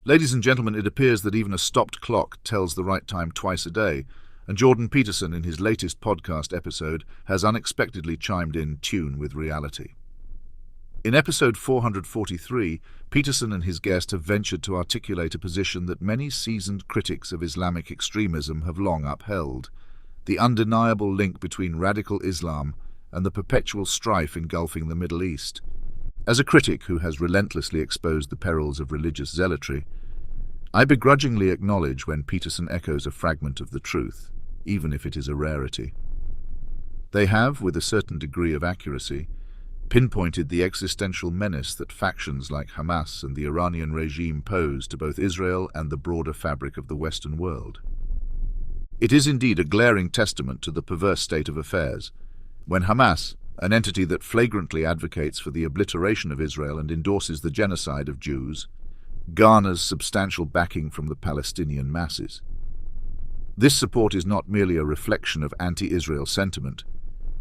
Ladies and gentlemen, it appears that even a stopped clock tells the right time twice a day, and Jordan Peterson, in his latest podcast episode, has unexpectedly chimed in tune with reality. In episode 443, Peterson and his guest have ventured to articulate a position that many seasoned critics of Islamic extremism have long upheld: the undeniable link between radical Islam and the perpetual strife engulfing the Middle East. As a critic who has relentlessly exposed the perils of religious zealotry, I begrudgingly acknowledge when Peterson echoes a fragment of the truth, even if it is a rarity. They have, with a certain degree of accuracy, pinpointed the existential menace that factions like Hamas and the Iranian regime pose to both Israel and the broader fabric of the Western world. It is indeed a glaring testament to the perverse state of affairs when Hamas, an entity that flagrantly advocates for the obliteration of Israel and endorses the genocide of Jews, garners substantial backing from the Palestinian masses. This support is not merely a reflection of anti-Israel sentiment,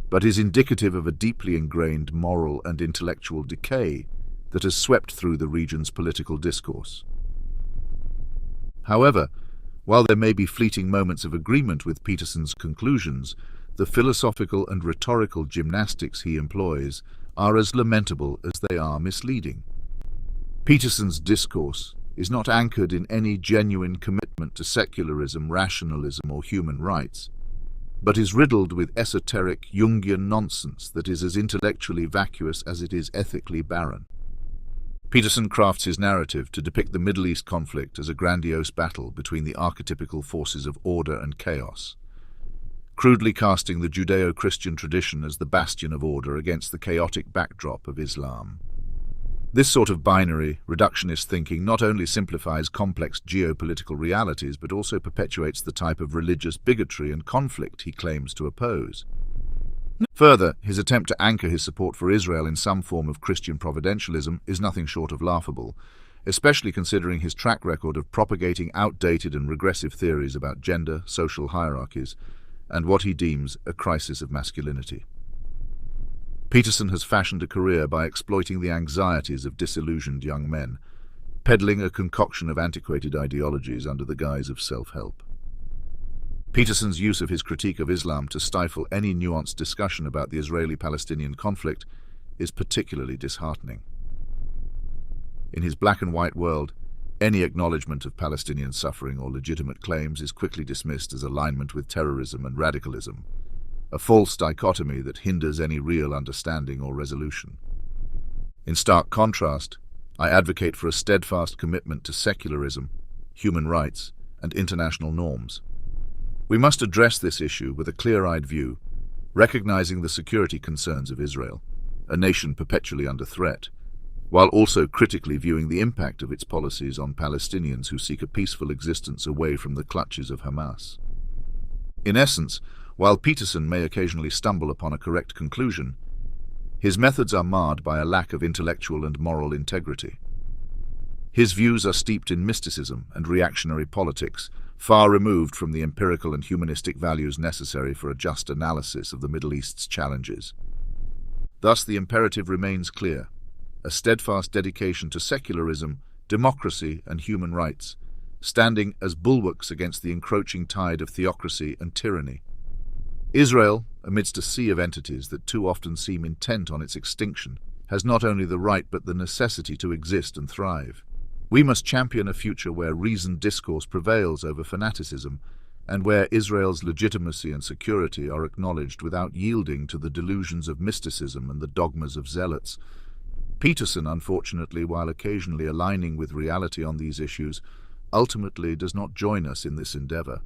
but is indicative of a deeply ingrained moral and intellectual decay that has swept through the region's political discourse. However, while there may be fleeting moments of agreement with Peterson's conclusions, the philosophical and rhetorical gymnastics he employs are as lamentable as they are misleading. Peterson's discourse is not anchored in any genuine commitment to secularism, rationalism, or human rights, but is riddled with esoteric Jungian nonsense that is as intellectually vacuous as it is ethically barren. Peterson crafts his narrative to depict the Middle East conflict as a grandiose battle between the archetypical forces of order and chaos, crudely casting the Judeo-Christian tradition as the bastion of order against the chaotic backdrop of Islam. This sort of binary, reductionist thinking not only simplifies complex geopolitical realities but also perpetuates the type of religious bigotry and conflict he claims to oppose. Further, his attempt to anchor his support for Israel in some form of Christian providentialism is nothing short of laughable, especially considering his track record of propagating outdated and regressive theories about gender, social hierarchies, and what he deems a crisis of masculinity. Peterson has fashioned a career by exploiting the anxieties of disillusioned young men, peddling a concoction of antiquated ideologies under the guise of self-help. Peterson's use of his critique of Islam to stifle any nuanced discussion about the Israeli-Palestinian conflict is particularly disheartening. In his black-and-white world, any acknowledgement of Palestinian suffering or legitimate claims is quickly dismissed as alignment with terrorism and radicalism, a false dichotomy that hinders any real understanding or resolution. In stark contrast, I advocate for a steadfast commitment to secularism, human rights, and international norms. We must address this issue with a clear-eyed view, recognizing the security concerns of Israel, a nation perpetually under threat, while also critically viewing the impact of its policies on Palestinians who seek a peaceful existence away from the clutches of Hamas. In essence, while Peterson may occasionally stumble upon a correct conclusion, his methods are marred by a lack of intellectual and moral integrity. His views are steeped in mysticism and reactionary politics, far removed from the empirical and humanistic values necessary for a just analysis of the Middle East's challenges. Thus, the imperative remains clear: a steadfast dedication to secularism, democracy, and human rights, standing as bulwarks against the encroaching tide of theocracy and tyranny. Israel, amidst a sea of entities that too often seem intent on its extinction, has not only the right but the necessity to exist and thrive. We must champion a future where reasoned discourse prevails over fanaticism, and where Israel's legitimacy and security are acknowledged without yielding to the delusions of mysticism and the dogmas of zealots. Peterson, unfortunately, while occasionally aligning with reality on these issues, ultimately does not join us in this endeavor.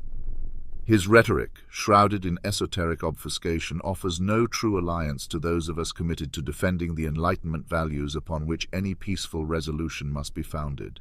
His rhetoric, shrouded in esoteric obfuscation, offers no true alliance to those of us committed to defending the Enlightenment values upon which any peaceful resolution must be founded.